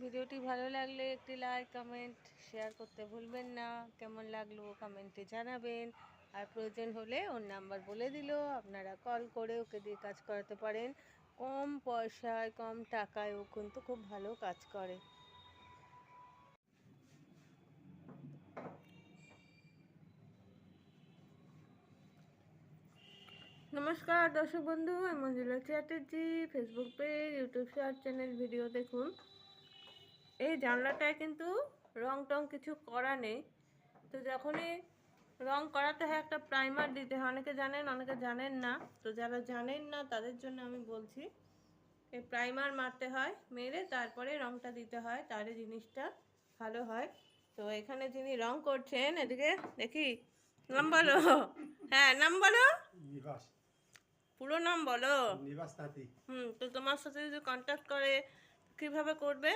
ভিডিওটি ভালো লাগলে একটি লাইক কমেন্ট শেয়ার করতে ভুলবেন না। কেমন লাগলো কমেন্টে জানাবেন। আর প্রয়োজন হলে ওর নাম্বার বলে দিল, আপনারা কল করে ওকে দিয়ে কাজ করাতে পারেন। কম পয়সায় কম টাকায় ও কিন্তু খুব ভালো কাজ করে। নমস্কার দর্শক বন্ধু, আমি Manjula Chatterjee. Facebook page, YouTube short channel video দেখুন। এই জানলাটায় কিন্তু রং টং কিছু করা নেই। তো যখনই রং করাতে হয় একটা প্রাইমার দিতে হয়। অনেকে জানেন, অনেকে জানেন না। তো যারা জানেন না তাদের জন্য আমি বলছি, এই প্রাইমার মারতে হয়, মেরে তারপরে রংটা দিতে হয়, তাহলে জিনিসটা ভালো হয়। তো এখানে যিনি রং করছেন, এদিকে দেখি, নাম বলো। হ্যাঁ, নাম বলো। নিবাস, পুরো নাম বলো। নিবাস তাঁতি। তো তোমার সাথে যদি কন্ট্যাক্ট করে কিভাবে করবে?